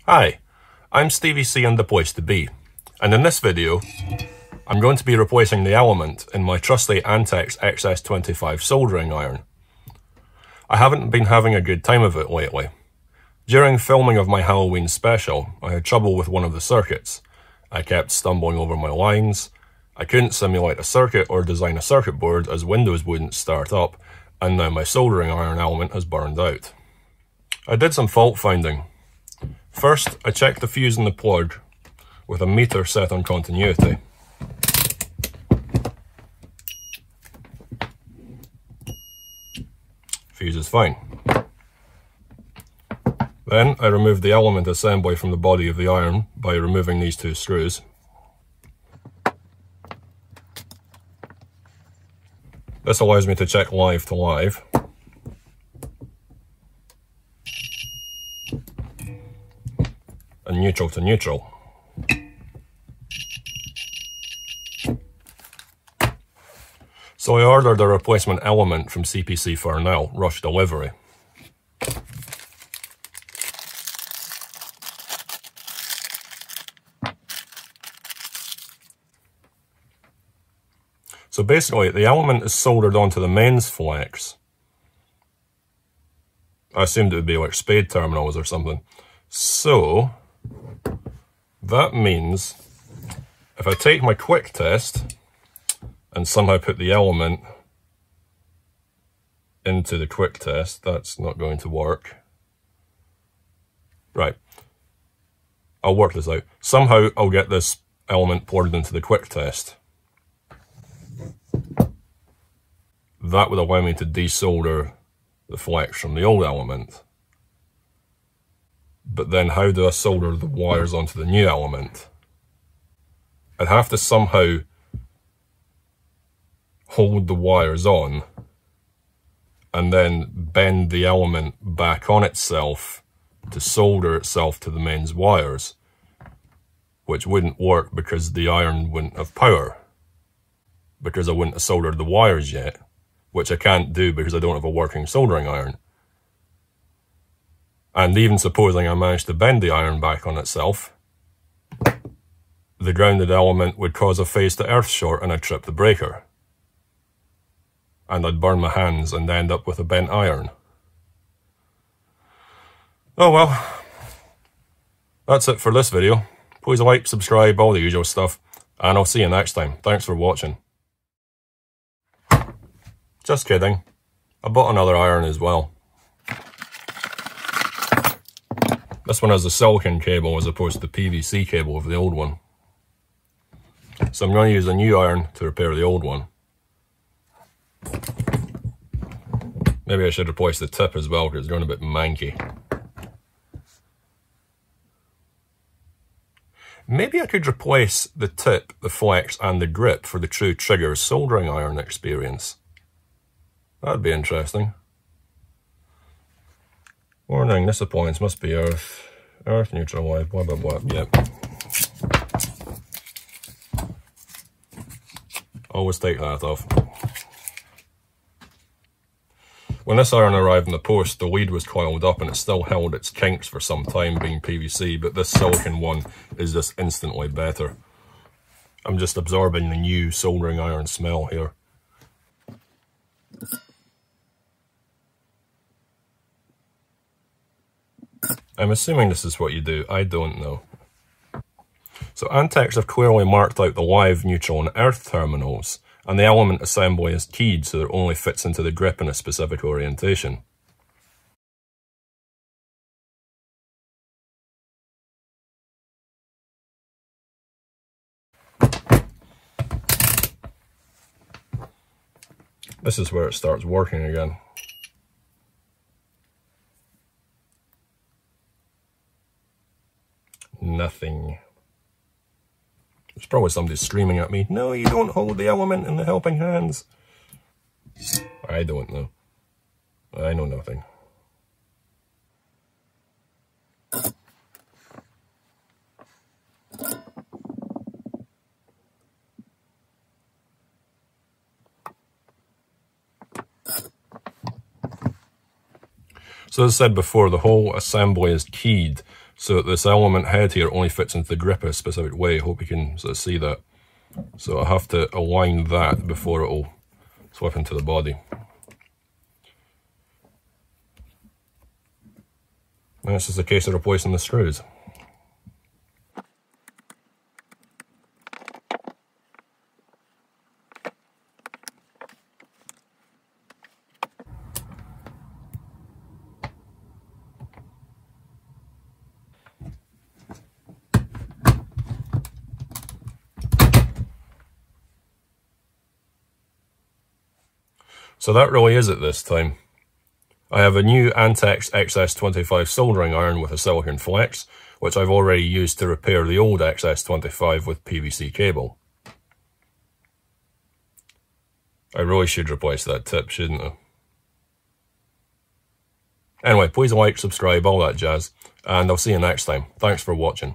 Hi, I'm Stevie C and the place to be, and in this video I'm going to be replacing the element in my trusty Antex XS25 soldering iron. I haven't been having a good time of it lately. During filming of my Halloween special, I had trouble with one of the circuits. I kept stumbling over my lines, I couldn't simulate a circuit or design a circuit board as Windows wouldn't start up, and now my soldering iron element has burned out. I did some fault finding. First, I checked the fuse in the plug with a meter set on continuity. Fuse is fine. Then I removed the element assembly from the body of the iron by removing these two screws. This allows me to check live to live. And neutral to neutral. So I ordered a replacement element from CPC Farnell, rush delivery. So basically, the element is soldered onto the mains flex. I assumed it would be like spade terminals or something. So that means if I take my quick test and somehow put the element into the quick test, that's not going to work. Right. I'll work this out. Somehow I'll get this element poured into the quick test. That would allow me to desolder the flex from the old element. But then how do I solder the wires onto the new element? I'd have to somehow hold the wires on and then bend the element back on itself to solder itself to the mains wires, which wouldn't work because the iron wouldn't have power, because I wouldn't have soldered the wires yet, which I can't do because I don't have a working soldering iron. And even supposing I managed to bend the iron back on itself, the grounded element would cause a phase to earth short and I'd trip the breaker. And I'd burn my hands and end up with a bent iron. Oh well, that's it for this video. Please like, subscribe, all the usual stuff, and I'll see you next time. Thanks for watching. Just kidding. I bought another iron as well. This one has a silicon cable as opposed to the PVC cable of the old one. So I'm going to use a new iron to repair the old one. Maybe I should replace the tip as well because it's going a bit manky. Maybe I could replace the tip, the flex and the grip for the True Trigger soldering iron experience. That'd be interesting. Warning, this appliance must be earth neutral wire, blah blah blah, yep. Always take that off. When this iron arrived in the post, the lead was coiled up and it still held its kinks for some time being PVC, but this silicon one is just instantly better. I'm just absorbing the new soldering iron smell here. I'm assuming this is what you do, I don't know. So Antex have clearly marked out the live, neutral and earth terminals, and the element assembly is keyed so that it only fits into the grip in a specific orientation. This is where it starts working again. Nothing. There's probably somebody screaming at me, "No, you don't hold the element in the helping hands." I don't know. I know nothing. So as I said before, the whole assembly is keyed So this element head here only fits into the grip a specific way. I hope you can sort of see that. So I have to align that before it'll swap into the body. And this is a case of replacing the screws. So that really is it this time. I have a new Antex XS25 soldering iron with a silicon flex, which I've already used to repair the old XS25 with PVC cable. I really should replace that tip, shouldn't I? Anyway, please like, subscribe, all that jazz, and I'll see you next time. Thanks for watching.